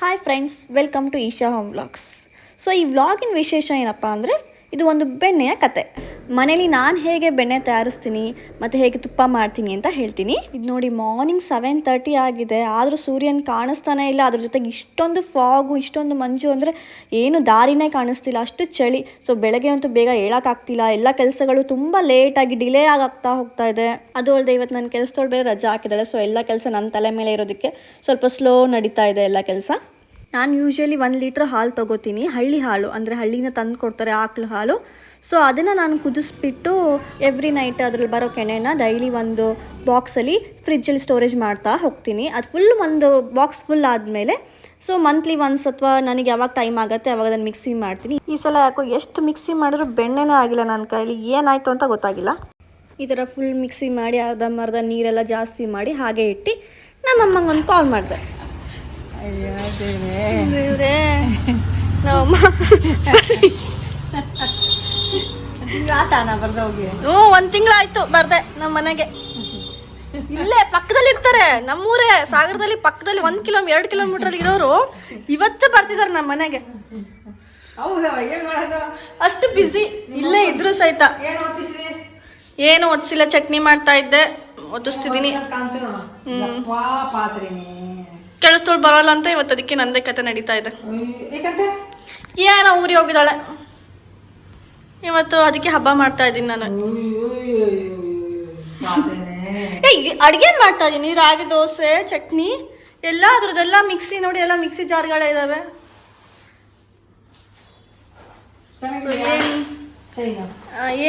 Hi friends, welcome to Isha home vlogs. So ಈ ವ್ಲಾಗಿನ ವಿಶೇಷ ಏನಪ್ಪ ಅಂದರೆ, ಇದು ಒಂದು ಬೆಣ್ಣೆಯ ಕತೆ. ಮನೇಲಿ ನಾನು ಹೇಗೆ ಬೆಣ್ಣೆ ತಯಾರಿಸ್ತೀನಿ ಮತ್ತು ಹೇಗೆ ತುಪ್ಪ ಮಾಡ್ತೀನಿ ಅಂತ ಹೇಳ್ತೀನಿ. ಇದು ನೋಡಿ, ಮಾರ್ನಿಂಗ್ 7:30 ಆಗಿದೆ, ಆದರೂ ಸೂರ್ಯನ ಕಾಣಿಸ್ತಾನೆ ಇಲ್ಲ. ಅದ್ರ ಜೊತೆಗೆ ಇಷ್ಟೊಂದು ಫಾಗು, ಇಷ್ಟೊಂದು ಮಂಜು ಅಂದರೆ ಏನು ದಾರಿನೇ ಕಾಣಿಸ್ತಿಲ್ಲ, ಅಷ್ಟು ಚಳಿ. ಸೊ ಬೆಳಗ್ಗೆ ಅಂತೂ ಬೇಗ ಹೇಳೋಕ್ಕಾಗ್ತಿಲ್ಲ. ಎಲ್ಲ ಕೆಲಸಗಳು ತುಂಬ ಲೇಟಾಗಿ ಡಿಲೇ ಆಗ್ತಾ ಹೋಗ್ತಾ ಇದೆ. ಅದು ಅಲ್ಲದೆ ಇವತ್ತು ನನ್ನ ಕೆಲಸದೊಳಗೆ ಬೇರೆ ರಜಾ ಹಾಕಿದ್ದಾಳೆ. ಸೊ ಎಲ್ಲ ಕೆಲಸ ನನ್ನ ತಲೆ ಮೇಲೆ ಇರೋದಕ್ಕೆ ಸ್ವಲ್ಪ ಸ್ಲೋ ನಡೀತಾ ಇದೆ ಎಲ್ಲ ಕೆಲಸ. ನಾನು ಯೂಶ್ವಲಿ 1 ಲೀಟ್ರ್ ಹಾಲು ತೊಗೋತೀನಿ, ಹಳ್ಳಿ ಹಾಲು ಅಂದರೆ ಹಳ್ಳಿನ ತಂದು ಕೊಡ್ತಾರೆ, ಆಕಳು ಹಾಲು. ಸೊ ಅದನ್ನು ನಾನು ಕುದಿಸ್ಬಿಟ್ಟು ಎವ್ರಿ ನೈಟ್ ಅದ್ರಲ್ಲಿ ಬರೋ ಕೆನೆನ ಡೈಲಿ ಒಂದು ಬಾಕ್ಸಲ್ಲಿ ಫ್ರಿಜ್ಜಲ್ಲಿ ಸ್ಟೋರೇಜ್ ಮಾಡ್ತಾ ಹೋಗ್ತೀನಿ. ಅದು ಫುಲ್ ಒಂದು ಬಾಕ್ಸ್ ಫುಲ್ ಆದಮೇಲೆ ಸೊ ಮಂತ್ಲಿ ಒನ್ಸ್ ಅಥವಾ ನನಗೆ ಯಾವಾಗ ಟೈಮ್ ಆಗುತ್ತೆ ಅವಾಗ ಅದನ್ನು ಮಿಕ್ಸಿ ಮಾಡ್ತೀನಿ. ಈ ಸಲ ಯಾಕೋ ಎಷ್ಟು ಮಿಕ್ಸಿ ಮಾಡಿದ್ರು ಬೆಣ್ಣೆನೇ ಆಗಿಲ್ಲ ನನ್ನ ಕೈಲಿ, ಏನಾಯಿತು ಅಂತ ಗೊತ್ತಾಗಿಲ್ಲ. ಈ ಥರ ಫುಲ್ ಮಿಕ್ಸಿ ಮಾಡಿ ಅರ್ಧ ನೀರೆಲ್ಲ ಜಾಸ್ತಿ ಮಾಡಿ ಹಾಗೆ ಇಟ್ಟು ನಮ್ಮಮ್ಮಂಗೆ ಒಂದು ಕಾಲ್ ಮಾಡಿದೆ. ದೇವ್ರೇ, ನಮ್ಮಮ್ಮ ಒಂದು ತಿಂಗಳಾಯ್ತು ಬರ್ದೆ ನಮ್ಮ ಮನೆಗೆ. ಇಲ್ಲೇ ಪಕ್ಕದಲ್ಲಿ ಇರ್ತಾರೆ, ನಮ್ಮೂರೇ ಸಾಗರದಲ್ಲಿ ಪಕ್ಕದಲ್ಲಿ 2 ಕಿಲೋಮೀಟರ್ ಇರೋರು ಇವತ್ತೇ ಬರ್ತಿದ್ದಾರೆ ನಮ್ಮ ಮನೆಗೆ. ಅಷ್ಟು ಬಿಸಿ ಇಲ್ಲೇ ಇದ್ರು ಸಹಿತ. ಏನು ಒದಿಸಿಲ್ಲ, ಚಟ್ನಿ ಮಾಡ್ತಾ ಇದ್ದೆ, ಒದಿಸ್ತಿದ್ದೀನಿ. ಕೆಲಸದೋಳು ಬರೋಲ್ಲ ಅಂತ ಇವತ್ತು ಅದಕ್ಕೆ ನಂದೇ ಕತೆ ನಡೀತಾ ಇದೆ. ಏನೋ ಊರಿಗೆ ಹೋಗಿದ್ದಾಳೆ ಇವತ್ತು, ಅದಕ್ಕೆ ಹಬ್ಬ ಮಾಡ್ತಾ ಇದ್ದೀನಿ ನಾನು. ಅಡ್ಗೆ ಮಾಡ್ತಾ ಇದ್ದೀನಿ, ರಾಗಿ ದೋಸೆ, ಚಟ್ನಿ ಎಲ್ಲ ಅದ್ರದ್ದೆಲ್ಲ ಮಿಕ್ಸಿ ನೋಡಿ, ಎಲ್ಲ ಮಿಕ್ಸಿ ಜಾರ್ಗಳೇ ಇದಾವೆ.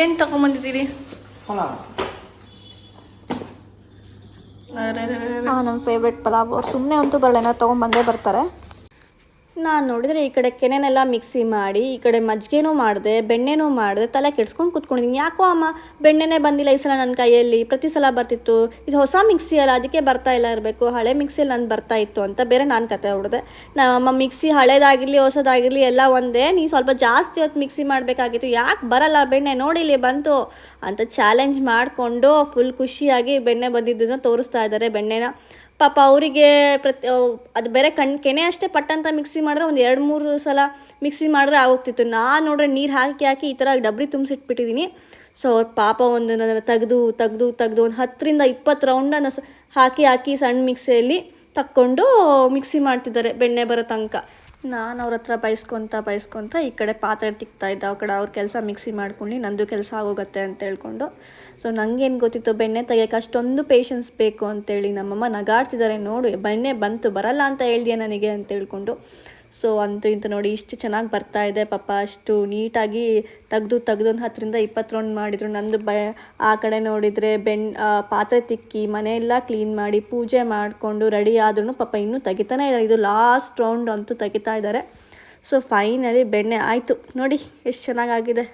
ಏನ್ ತಗೊಂಬಂದಿದ್ದೀರಿ? ನಮ್ಮ ಫೇವ್ರೆಟ್ ಪಲಾವ್. ಅವ್ರು ಸುಮ್ಮನೆ ಅಂತೂ ಬರಲ್ಲ, ಏನಾರು ತೊಗೊಂಬಂದೇ ಬರ್ತಾರೆ. ನಾನು ನೋಡಿದರೆ ಈ ಕಡೆ ಕೆನೆನೆಲ್ಲ ಮಿಕ್ಸಿ ಮಾಡಿ, ಈ ಕಡೆ ಮಜ್ಜಿಗೆನೂ ಮಾಡಿದೆ, ಬೆಣ್ಣೆನೂ ಮಾಡಿದೆ, ತಲೆ ಕೆಡ್ಸ್ಕೊಂಡು ಕೂತ್ಕೊಂಡಿದ್ದೀನಿ. ಯಾಕೋ ಅಮ್ಮ ಬೆಣ್ಣೆನೇ ಬಂದಿಲ್ಲ ಈ ಸಲ ನನ್ನ ಕೈಯಲ್ಲಿ, ಪ್ರತಿ ಸಲ ಬರ್ತಿತ್ತು. ಇದು ಹೊಸ ಮಿಕ್ಸಿ ಅಲ್ಲ, ಅದಕ್ಕೆ ಬರ್ತಾ ಇಲ್ಲ ಇರಬೇಕು, ಹಳೆ ಮಿಕ್ಸಿಯಲ್ಲಿ ನಾನು ಬರ್ತಾ ಇತ್ತು ಅಂತ ಬೇರೆ ನಾನು ಕತೆ ಹೊಡೆದೆ. ನಮ್ಮಮ್ಮ ಮಿಕ್ಸಿ ಹಳೇದಾಗಿರಲಿ ಹೊಸದಾಗಿರಲಿ ಎಲ್ಲ ಒಂದೇ, ನೀ ಸ್ವಲ್ಪ ಜಾಸ್ತಿ ಹೊತ್ತು ಮಿಕ್ಸಿ ಮಾಡಬೇಕಾಗಿತ್ತು, ಯಾಕೆ ಬರಲ್ಲ ಬೆಣ್ಣೆ, ನೋಡಿಲಿ ಬಂತು ಅಂತ ಚಾಲೆಂಜ್ ಮಾಡಿಕೊಂಡು ಫುಲ್ ಖುಷಿಯಾಗಿ ಬೆಣ್ಣೆ ಬಂದಿದ್ದನ್ನು ತೋರಿಸ್ತಾ ಇದ್ದಾರೆ ಬೆಣ್ಣೆನ. ಪಾಪ ಅವರಿಗೆ ಅದು ಬೇರೆ ಕೆನೆ ಅಷ್ಟೇ ಪಟ್ಟಂತ ಮಿಕ್ಸಿ ಮಾಡಿದ್ರೆ ಒಂದು 2-3 ಸಲ ಮಿಕ್ಸಿ ಮಾಡಿದ್ರೆ ಆಗೋಗ್ತಿತ್ತು. ನಾನು ನೋಡ್ರೆ ನೀರು ಹಾಕಿ ಈ ಥರ ಡಬ್ರಿ ತುಂಬಿಸಿಟ್ಬಿಟ್ಟಿದ್ದೀನಿ. ಸೊ ಅವ್ರ ಪಾಪ ಒಂದು ತೆಗೆದು ಒಂದು 10-20 ರೌಂಡನ್ನು ಹಾಕಿ ಸಣ್ಣ ಮಿಕ್ಸಿಯಲ್ಲಿ ತಕ್ಕೊಂಡು ಮಿಕ್ಸಿ ಮಾಡ್ತಿದ್ದಾರೆ ಬೆಣ್ಣೆ ಬರೋ ತನಕ. ನಾನು ಅವ್ರ ಹತ್ರ ಬೈಸ್ಕೊತ ಈ ಕಡೆ ಪಾತ್ರೆ ತಿಕ್ತಾ ಇದ್ದೆ. ಆ ಕಡೆ ಅವ್ರ ಕೆಲಸ ಮಿಕ್ಸಿ ಮಾಡ್ಕೊಂಡು ನಂದು ಕೆಲಸ ಆಗೋಗುತ್ತೆ ಅಂತ ಹೇಳ್ಕೊಂಡು. ಸೊ ನನಗೇನು ಗೊತ್ತಿತ್ತು ಬೆಣ್ಣೆ ತೆಗಿಯೋಕೆ ಅಷ್ಟೊಂದು ಪೇಷನ್ಸ್ ಬೇಕು ಅಂತೇಳಿ. ನಮ್ಮಮ್ಮ ನಗಾಡ್ತಿದ್ದಾರೆ, ನೋಡು ಬೆಣ್ಣೆ ಬಂತು, ಬರಲ್ಲ ಅಂತ ಹೇಳ್ದೆ ನನಗೆ ಅಂತ ಹೇಳ್ಕೊಂಡು. ಸೊ ಅಂತೂ ಇಂತ ನೋಡಿ ಇಷ್ಟು ಚೆನ್ನಾಗಿ ಬರ್ತಾ ಇದೆ. ಪಾಪ ಅಷ್ಟು ನೀಟಾಗಿ ತೆಗ್ದು ಒಂದು 10-20 ರೌಂಡ್ ಮಾಡಿದರು. ನಂದು ಆ ಕಡೆ ನೋಡಿದರೆ ಪಾತ್ರೆ ತಿಕ್ಕಿ ಮನೆಯೆಲ್ಲ ಕ್ಲೀನ್ ಮಾಡಿ ಪೂಜೆ ಮಾಡಿಕೊಂಡು ರೆಡಿ ಆದ್ರೂ ಪಾಪ ಇನ್ನೂ ತೆಗಿತಾನೆ ಇದ್ದಾರೆ. ಇದು ಲಾಸ್ಟ್ ರೌಂಡ್ ಅಂತೂ ತೆಗಿತಾ ಇದ್ದಾರೆ. ಸೊ ಫೈನಲಿ ಬೆಣ್ಣೆ ಆಯಿತು. ನೋಡಿ ಎಷ್ಟು ಚೆನ್ನಾಗಾಗಿದೆ.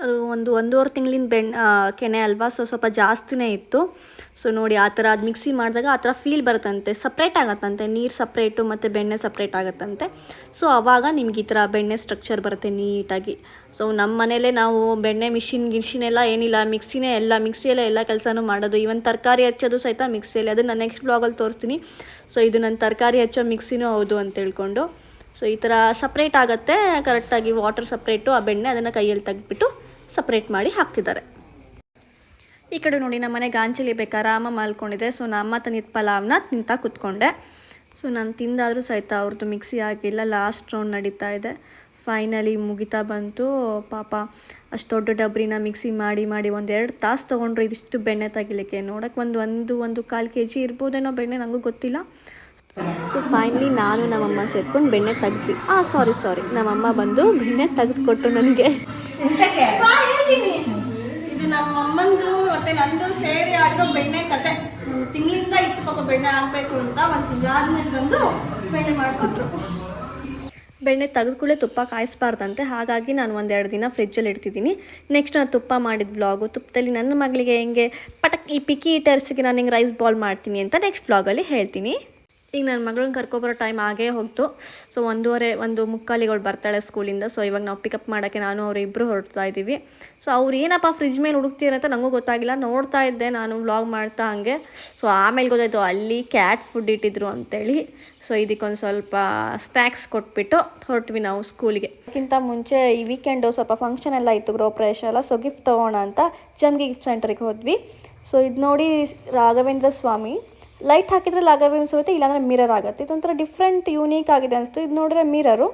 ಅದು 1.5 ತಿಂಗಳಿನ ಕೆನೆ ಅಲ್ವಾ, ಸೊ ಸ್ವಲ್ಪ ಜಾಸ್ತಿನೇ ಇತ್ತು. ಸೊ ನೋಡಿ ಆ ಥರ ಅದು ಮಿಕ್ಸಿ ಮಾಡಿದಾಗ ಆ ಥರ ಫೀಲ್ ಬರುತ್ತಂತೆ, ಸಪ್ರೇಟ್ ಆಗುತ್ತಂತೆ, ನೀರು ಸಪ್ರೇಟು ಮತ್ತು ಬೆಣ್ಣೆ ಸಪ್ರೇಟ್ ಆಗುತ್ತಂತೆ. ಸೊ ಆವಾಗ ನಿಮ್ಗೆ ಈ ಥರ ಬೆಣ್ಣೆ ಸ್ಟ್ರಕ್ಚರ್ ಬರುತ್ತೆ ನೀಟಾಗಿ. ಸೊ ನಮ್ಮ ಮನೇಲೇ ನಾವು ಬೆಣ್ಣೆ ಮಿಷಿನ್ ಎಲ್ಲ ಏನಿಲ್ಲ, ಮಿಕ್ಸಿಯಲ್ಲೇ ಎಲ್ಲ ಕೆಲಸನೂ ಮಾಡೋದು. ಈವನ್ ತರಕಾರಿ ಹೆಚ್ಚೋದು ಸಹಿತ ಮಿಕ್ಸಿಯಲ್ಲಿ. ಅದು ನಾನು ನೆಕ್ಸ್ಟ್ ಬ್ಲಾಗಲ್ಲಿ ತೋರಿಸ್ತೀನಿ. ಸೊ ಇದು ನನ್ನ ತರಕಾರಿ ಹೆಚ್ಚೋ ಮಿಕ್ಸಿನೂ ಹೌದು ಅಂತ ಹೇಳ್ಕೊಂಡು. ಸೊ ಈ ಥರ ಸಪ್ರೇಟ್ ಆಗುತ್ತೆ ಕರೆಕ್ಟಾಗಿ, ವಾಟರ್ ಸಪ್ರೇಟು, ಆ ಬೆಣ್ಣೆ ಅದನ್ನು ಕೈಯಲ್ಲಿ ತೆಗೆದ್ಬಿಟ್ಟು ಸಪ್ರೇಟ್ ಮಾಡಿ ಹಾಕ್ತಿದ್ದಾರೆ. ಈ ಕಡೆ ನೋಡಿ ನಮ್ಮ ಮನೆ ಗಾಂಚಲಿ ಆರಾಮ ಮಲ್ಕೊಂಡಿದೆ. ಸೊ ನಮ್ಮ ತಂದಿದ್ದ ಪಲಾವ್ನ ತಿಂತಾ ಕೂತ್ಕೊಂಡೆ. ಸೊ ನಾನು ತಿಂದಾದರೂ ಸಹಿತ ಅವ್ರದ್ದು ಮಿಕ್ಸಿ ಆಗಿಲ್ಲ, ಲಾಸ್ಟ್ ರೌಂಡ್ ನಡೀತಾ ಇದೆ. ಫೈನಲಿ ಮುಗಿತಾ ಬಂತು. ಪಾಪ ಅಷ್ಟು ದೊಡ್ಡ ಡಬ್ರಿನ ಮಿಕ್ಸಿ ಮಾಡಿ 1-2 ತಾಸು ತೊಗೊಂಡ್ರು ಇದಿಷ್ಟು ಬೆಣ್ಣೆ ತೆಗಿಲಿಕ್ಕೆ. ನೋಡೋಕೆ ಒಂದು 1.25 kg ಇರ್ಬೋದೇನೋ ಬೆಣ್ಣೆ, ನನಗೂ ಗೊತ್ತಿಲ್ಲ. ಸೊ ಫೈನಲಿ ನಾನು ನಮ್ಮಮ್ಮ ಸೇರ್ಕೊಂಡು ಬೆಣ್ಣೆ ತೆಗ್ದ್ವಿ. ಸಾರಿ ನಮ್ಮಮ್ಮ ಬಂದು ಬೆಣ್ಣೆ ತೆಗೆದುಕೊಟ್ಟು ನನಗೆ. ಇದು ನಮ್ಮಮ್ಮಂದು ಮತ್ತೆ ನಂದು ಸೇರಿ ಆಗಿರೋ ಬೆಣ್ಣೆ ಕತೆ. ತಿಂಗಳಿಂದ ಇತ್ತು ಪಾಪ ಬೆಣ್ಣೆ ಆಗಬೇಕು ಅಂತ. 1 ತಿಂಗಳಾದ್ಮೇಲೆ ಬಂದು ಬೆಣ್ಣೆ ಮಾಡಿಕೊಟ್ರು. ಬೆಣ್ಣೆ ತೆಗೆದುಕೊಳ್ಳೆ ತುಪ್ಪ ಕಾಯಿಸ್ಬಾರ್ದಂತೆ, ಹಾಗಾಗಿ ನಾನು 1-2 ದಿನ ಫ್ರಿಜ್ಜಲ್ಲಿ ಇಡ್ತಿದ್ದೀನಿ. ನೆಕ್ಸ್ಟ್ ನಾನು ತುಪ್ಪ ಮಾಡಿದ ವ್ಲಾಗು, ತುಪ್ಪದಲ್ಲಿ ನನ್ನ ಮಗಳಿಗೆ ಹೆಂಗೆ ಈ ಪಿಕ್ಕಿ ಟರ್ಸಿಗೆ ನಾನು ಹೆಂಗೆ ರೈಸ್ ಬಾಲ್ ಮಾಡ್ತೀನಿ ಅಂತ ನೆಕ್ಸ್ಟ್ ವ್ಲಾಗಲ್ಲಿ ಹೇಳ್ತೀನಿ. ಈಗ ನನ್ನ ಮಗಳನ್ನ ಕರ್ಕೊಬರೋ ಟೈಮ್ ಆಗೇ ಹೋಗ್ತು. ಸೊ 1:45 ಬರ್ತಾಳೆ ಸ್ಕೂಲಿಂದ. ಸೊ ಇವಾಗ ನಾವು ಪಿಕಪ್ ಮಾಡೋಕ್ಕೆ ನಾನು ಅವರಿಬ್ಬರು ಹೊರಡ್ತಾ ಇದ್ದೀವಿ. ಸೊ ಅವ್ರು ಏನಪ್ಪ ಫ್ರಿಜ್ ಮೇಲೆ ಹುಡುಕ್ತೀರ ಅಂತ ನನಗೂ ಗೊತ್ತಾಗಿಲ್ಲ, ನೋಡ್ತಾ ಇದ್ದೆ ನಾನು ವ್ಲಾಗ್ ಮಾಡ್ತಾ ಹಂಗೆ. ಸೊ ಆಮೇಲೆ ಗೊತ್ತಾಯಿತು ಅಲ್ಲಿ ಕ್ಯಾಟ್ ಫುಡ್ ಇಟ್ಟಿದ್ರು ಅಂತೇಳಿ. ಸೊ ಇದಕ್ಕೊಂದು ಸ್ವಲ್ಪ ಸ್ನ್ಯಾಕ್ಸ್ ಕೊಟ್ಬಿಟ್ಟು ಹೊರಟ್ವಿ ನಾವು ಸ್ಕೂಲಿಗೆ. ಅದಕ್ಕಿಂತ ಮುಂಚೆ ಈ ವೀಕೆಂಡು ಸ್ವಲ್ಪ ಫಂಕ್ಷನ್ ಎಲ್ಲ ಇತ್ತು, ಗೃಹಪ್ರವೇಶ ಎಲ್ಲ. ಸೊ ಗಿಫ್ಟ್ ತೊಗೋಣ ಅಂತ ಜಮ್ಗಿ ಗಿಫ್ಟ್ ಸೆಂಟರಿಗೆ ಹೋದ್ವಿ. ಸೊ ಇದು ನೋಡಿ ರಾಘವೇಂದ್ರ ಸ್ವಾಮಿ, ಲೈಟ್ ಹಾಕಿದರೆ ರಾಘವೇಂದ್ರ ಸ್ವಾಮಿ, ಇಲ್ಲಾಂದರೆ ಮಿರರ್ ಆಗುತ್ತೆ. ಇದೊಂಥರ ಡಿಫ್ರೆಂಟ್ ಯೂನೀಕ್ ಆಗಿದೆ ಅನಿಸ್ತು. ಇದು ನೋಡಿದ್ರೆ ಮಿರರು,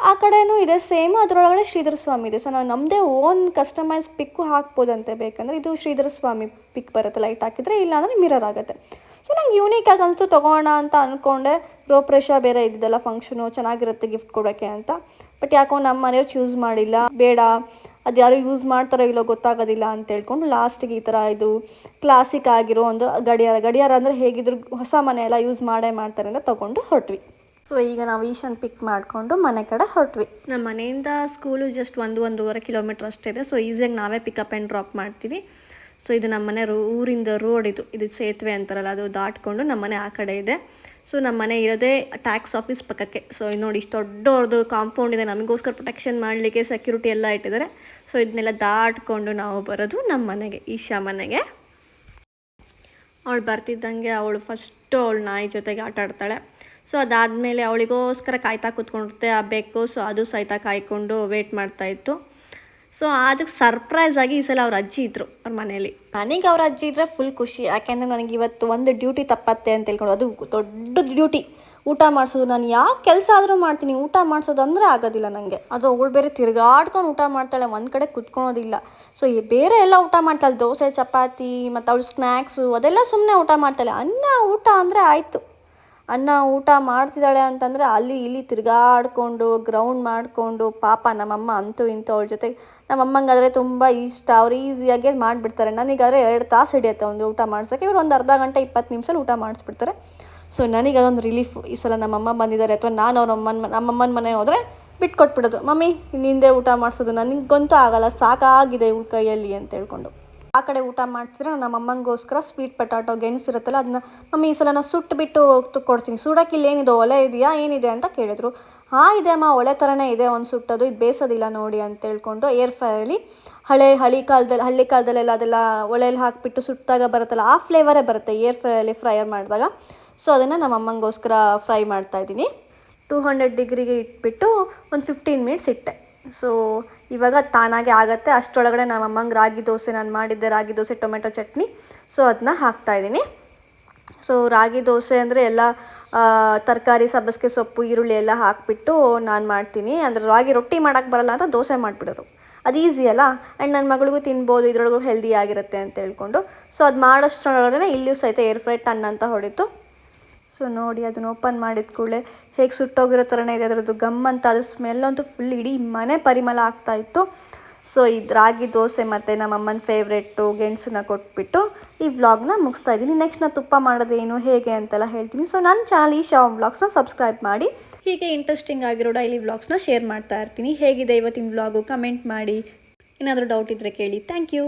ಆ ಕಡೆನೂ ಇದೆ ಸೇಮ್, ಅದರೊಳಗಡೆ ಶ್ರೀಧರ ಸ್ವಾಮಿ ಇದೆ. ಸೊ ನಾವು ನಮ್ಮದೇ ಓನ್ ಕಸ್ಟಮೈಸ್ ಪಿಕ್ಕು ಹಾಕ್ಬೋದಂತೆ ಬೇಕಂದರೆ. ಇದು ಶ್ರೀಧರ ಸ್ವಾಮಿ ಪಿಕ್ ಬರುತ್ತೆ ಲೈಟ್ ಹಾಕಿದರೆ, ಇಲ್ಲಾಂದರೆ ಮಿರರ್ ಆಗುತ್ತೆ. ಸೊ ನಂಗೆ ಯೂನೀಕಾಗಿ ಅನಿಸ್ತು, ತೊಗೋಣ ಅಂತ ಅಂದ್ಕೊಂಡೆ. ಗೃಹಪ್ರವೇಶ ಬೇರೆ ಇದ್ದಿದ್ದಲ್ಲ ಫಂಕ್ಷನು, ಚೆನ್ನಾಗಿರುತ್ತೆ ಗಿಫ್ಟ್ ಕೊಡೋಕ್ಕೆ ಅಂತ. ಬಟ್ ಯಾಕೋ ನಮ್ಮ ಮನೆಯವ್ರು ಚೂಸ್ ಮಾಡಿಲ್ಲ, ಬೇಡ ಅದು ಯಾರು ಯೂಸ್ ಮಾಡ್ತಾರೋ ಇಲ್ಲೋ ಗೊತ್ತಾಗೋದಿಲ್ಲ ಅಂತ ಹೇಳ್ಕೊಂಡು ಲಾಸ್ಟಿಗೆ ಈ ಥರ ಇದು ಕ್ಲಾಸಿಕ್ ಆಗಿರೋ ಒಂದು ಗಡಿಯಾರ ಅಂದರೆ ಹೇಗಿದ್ರು ಹೊಸ ಮನೆ ಎಲ್ಲ ಯೂಸ್ ಮಾಡ್ತಾರೆ ಅಂತ ತೊಗೊಂಡು ಹೊರಟ್ವಿ. ಸೊ ಈಗ ನಾವು ಈಶಾನ್ ಪಿಕ್ ಮಾಡಿಕೊಂಡು ಮನೆ ಕಡೆ ಹೊರಟ್ವಿ. ನಮ್ಮ ಮನೆಯಿಂದ ಸ್ಕೂಲು ಜಸ್ಟ್ 1-1.5 ಕಿಲೋಮೀಟ್ರ್ ಅಷ್ಟೇ ಇದೆ. ಸೊ ಈಸಿಯಾಗಿ ನಾವೇ ಪಿಕಪ್ ಆ್ಯಂಡ್ ಡ್ರಾಪ್ ಮಾಡ್ತೀವಿ. ಸೊ ಇದು ನಮ್ಮ ಮನೆ ಊರಿಂದ ರೋಡ್, ಇದು ಸೇತುವೆ ಅಂತಾರಲ್ಲ, ಅದು ದಾಟ್ಕೊಂಡು ನಮ್ಮ ಮನೆ ಆ ಕಡೆ ಇದೆ. ಸೊ ನಮ್ಮ ಮನೆ ಇರೋದೇ ಟ್ಯಾಕ್ಸ್ ಆಫೀಸ್ ಪಕ್ಕಕ್ಕೆ. ಸೊ ಇದು ನೋಡಿ ಇಷ್ಟು ದೊಡ್ಡವ್ರದ್ದು ಕಾಂಪೌಂಡ್ ಇದೆ, ನಮಗೋಸ್ಕರ ಪ್ರೊಟೆಕ್ಷನ್ ಮಾಡಲಿಕ್ಕೆ ಸೆಕ್ಯೂರಿಟಿ ಎಲ್ಲ ಇಟ್ಟಿದ್ದಾರೆ. ಸೊ ಇದನ್ನೆಲ್ಲ ದಾಟ್ಕೊಂಡು ನಾವು ಬರೋದು ನಮ್ಮ ಮನೆಗೆ, ಈಶಾ ಮನೆಗೆ. ಅವಳು ಬರ್ತಿದ್ದಂಗೆ ಅವಳು ನಾಯಿ ಜೊತೆಗೆ ಆಟ ಆಡ್ತಾಳೆ. ಸೊ ಅದಾದಮೇಲೆ ಅವಳಿಗೋಸ್ಕರ ಕಾಯ್ತಾ ಕೂತ್ಕೊಂಡಿರುತ್ತೆ ಆ ಬೆಕ್ಕು. ಸೊ ಅದು ಸಹಿತ ಕಾಯ್ಕೊಂಡು ವೇಟ್ ಮಾಡ್ತಾಯಿತ್ತು. ಸೊ ಅದಕ್ಕೆ ಸರ್ಪ್ರೈಸ್ ಆಗಿ ಈ ಸಲ ಅವ್ರ ಅಜ್ಜಿ ಇದ್ದರು ಅವ್ರ ಮನೇಲಿ. ನನಗೆ ಅವ್ರ ಅಜ್ಜಿ ಇದ್ದರೆ ಫುಲ್ ಖುಷಿ, ಯಾಕೆಂದರೆ ನನಗೆ ಇವತ್ತು ಒಂದು ಡ್ಯೂಟಿ ತಪ್ಪತ್ತೆ ಅಂತ ಹೇಳ್ಕೊಂಡು, ಅದು ದೊಡ್ಡ ಡ್ಯೂಟಿ, ಊಟ ಮಾಡಿಸೋದು. ನಾನು ಯಾವ ಕೆಲಸ ಆದರೂ ಮಾಡ್ತೀನಿ, ಊಟ ಮಾಡಿಸೋದು ಅಂದರೆ ಆಗೋದಿಲ್ಲ ನನಗೆ. ಅದು ಅವಳು ಬೇರೆ ತಿರುಗಾಡ್ಕೊಂಡು ಊಟ ಮಾಡ್ತಾಳೆ, ಒಂದು ಕಡೆ ಕುತ್ಕೊಳೋದಿಲ್ಲ. ಸೊ ಬೇರೆ ಎಲ್ಲ ಊಟ ಮಾಡ್ತಾಳೆ, ದೋಸೆ ಚಪಾತಿ ಮತ್ತು ಅವಳು ಸ್ನ್ಯಾಕ್ಸು ಅದೆಲ್ಲ ಸುಮ್ಮನೆ ಊಟ ಮಾಡ್ತಾಳೆ. ಅನ್ನ ಊಟ ಅಂದರೆ ಆಯಿತು, ಅನ್ನ ಊಟ ಮಾಡ್ತಿದ್ದಾಳೆ ಅಂತಂದರೆ ಅಲ್ಲಿ ಇಲ್ಲಿ ತಿರುಗಾಡ್ಕೊಂಡು ಗ್ರೌಂಡ್ ಮಾಡಿಕೊಂಡು. ಪಾಪ ನಮ್ಮಮ್ಮ ಅಂತೂ ಇಂತೂ ಅವಳ ಜೊತೆಗೆ. ನಮ್ಮಮ್ಮಂಗಾದರೆ ತುಂಬ ಇಷ್ಟ, ಅವ್ರು ಈಸಿಯಾಗಿ ಮಾಡಿಬಿಡ್ತಾರೆ. ನನಗಾದರೆ 2 ತಾಸು ಹಿಡಿಯುತ್ತೆ ಒಂದು ಊಟ ಮಾಡ್ಸೋಕ್ಕೆ, ಇವ್ರು ಒಂದು ಅರ್ಧ ಗಂಟೆ 20 ನಿಮಿಷದಲ್ಲಿ ಊಟ ಮಾಡಿಸ್ಬಿಡ್ತಾರೆ. ಸೊ ನನಗೆ ಅದೊಂದು ರಿಲೀಫ್. ಈ ಸಲ ನಮ್ಮಮ್ಮ ಬಂದಿದ್ದಾರೆ ಅಥವಾ ನಾನು ನಮ್ಮಮ್ಮನ ಮನೆ ಹೋದರೆ ಬಿಟ್ಕೊಟ್ಬಿಡೋದು, ಮಮ್ಮಿ ನಿಂದೆ ಊಟ ಮಾಡಿಸೋದು, ನನಗಂತೂ ಆಗಲ್ಲ, ಸಾಕಾಗಿದೆ ಇವ್ಳ ಕೈಯಲ್ಲಿ ಅಂತ ಹೇಳ್ಕೊಂಡು. ಆ ಕಡೆ ಊಟ ಮಾಡ್ತಿದ್ರೆ ನಮ್ಮಮ್ಮಂಗೋಸ್ಕರ ಸ್ವೀಟ್ ಪೊಟ್ಯಾಟೊ ಗೆಣಸಿರುತ್ತಲ್ಲ, ಅದನ್ನ ಮಮ್ಮಿ ಈ ಸಲ ನಾನು ಸುಟ್ಟುಬಿಟ್ಟು ಕೊಡ್ತೀನಿ, ಸುಡೋಕೆ ಇಲ್ಲಿ ಏನಿದೆ, ಒಲೆ ಇದೆಯಾ ಏನಿದೆ ಅಂತ ಕೇಳಿದ್ರು. ಹಾಂ ಇದೆ ಅಮ್ಮ, ಒಲೆ ಥರನೇ ಇದೆ ಒಂದು ಸುಟ್ಟೋದು, ಇದು ಬೇಯಿಸೋದಿಲ್ಲ ನೋಡಿ ಅಂತ ಹೇಳ್ಕೊಂಡು ಏರ್ ಫ್ರೈಯಲ್ಲಿ ಹಳ್ಳಿ ಕಾಲದಲ್ಲೆಲ್ಲ ಅದೆಲ್ಲ ಒಲೆಯಲ್ಲಿ ಹಾಕಿಬಿಟ್ಟು ಸುಟ್ಟಾಗ ಬರುತ್ತಲ್ಲ, ಆ ಫ್ಲೇವರೇ ಬರುತ್ತೆ ಏರ್ ಫ್ರೈಯಲ್ಲಿ ಫ್ರೈಯರ್ ಮಾಡಿದಾಗ. ಸೊ ಅದನ್ನು ನಮ್ಮ ಅಮ್ಮಂಗೋಸ್ಕರ ಫ್ರೈ ಮಾಡ್ತಾಯಿದ್ದೀನಿ. 200 ಡಿಗ್ರಿಗೆ ಇಟ್ಬಿಟ್ಟು ಒಂದು 15 ಮಿನಿಟ್ಸ್ ಇಟ್ಟೆ. ಸೊ ಇವಾಗ ತಾನಾಗೆ ಆಗುತ್ತೆ. ಅಷ್ಟರೊಳಗಡೆ ನಮ್ಮ ಅಮ್ಮಂಗೆ ರಾಗಿ ದೋಸೆ, ನಾನು ಮಾಡಿದ್ದೆ ರಾಗಿ ದೋಸೆ ಟೊಮೆಟೊ ಚಟ್ನಿ, ಸೊ ಅದನ್ನ ಹಾಕ್ತಾಯಿದ್ದೀನಿ. ಸೊ ರಾಗಿ ದೋಸೆ ಅಂದರೆ ಎಲ್ಲ ತರಕಾರಿ, ಸಬ್ಬಸಿಗೆ ಸೊಪ್ಪು, ಈರುಳ್ಳಿ ಎಲ್ಲ ಹಾಕಿಬಿಟ್ಟು ನಾನು ಮಾಡ್ತೀನಿ. ಅಂದರೆ ರಾಗಿ ರೊಟ್ಟಿ ಮಾಡೋಕ್ಕೆ ಬರಲ್ಲ ಅಂತ ದೋಸೆ ಮಾಡಿಬಿಡೋರು, ಅದು ಈಸಿ ಅಲ್ಲ. ಆ್ಯಂಡ್ ನನ್ನ ಮಗಳಿಗೂ ತಿನ್ಬೋದು, ಇದರೊಳಗೂ ಹೆಲ್ದಿ ಆಗಿರುತ್ತೆ ಅಂತ ಹೇಳ್ಕೊಂಡು. ಸೊ ಅದು ಮಾಡೋಷ್ಟರೊಳಗಡೆ ಇಲ್ಲಿಯೂ ಸಹಿತ ಏರ್ ಫ್ರೈ ಟನ್ ಅಂತ ಹೊಡಿತು. ಸೊ ನೋಡಿ ಅದನ್ನು ಓಪನ್ ಮಾಡಿದ ಕೂಡಲೇ ಹೇಗೆ ಸುಟ್ಟೋಗಿರೋ ಥರನೇ ಇದೆ, ಅದರದ್ದು ಗಮ್ ಅಂತ, ಅದು ಸ್ಮೆಲ್ ಅಂತೂ ಫುಲ್ ಇಡೀ ಮನೆ ಪರಿಮಳ ಆಗ್ತಾಯಿತ್ತು. ಸೊ ಇದು ರಾಗಿ ದೋಸೆ ಮತ್ತು ನಮ್ಮಮ್ಮನ ಫೇವ್ರೆಟ್ಟು ಗೆಣಸನ್ನ ಕೊಟ್ಬಿಟ್ಟು ಈ ವ್ಲಾಗ್ನ ಮುಗಿಸ್ತಾ ಇದ್ದೀನಿ. ನೆಕ್ಸ್ಟ್ ನಾನು ತುಪ್ಪ ಮಾಡೋದೇನು ಹೇಗೆ ಅಂತೆಲ್ಲ ಹೇಳ್ತೀನಿ. ಸೊ ನನ್ನ ಚಾನಲ್ ಈಶಾ ವ್ಲಾಗ್ಸ್ನ ಸಬ್ಸ್ಕ್ರೈಬ್ ಮಾಡಿ. ಹೀಗೆ ಇಂಟ್ರೆಸ್ಟಿಂಗ್ ಆಗಿರೋ ಡೈಲಿ ವ್ಲಾಗ್ಸ್ನ ಶೇರ್ ಮಾಡ್ತಾ ಇರ್ತೀನಿ. ಹೇಗಿದೆ ಇವತ್ತಿನ ವ್ಲಾಗು ಕಮೆಂಟ್ ಮಾಡಿ, ಏನಾದರೂ ಡೌಟ್ ಇದ್ದರೆ ಕೇಳಿ. Thank you.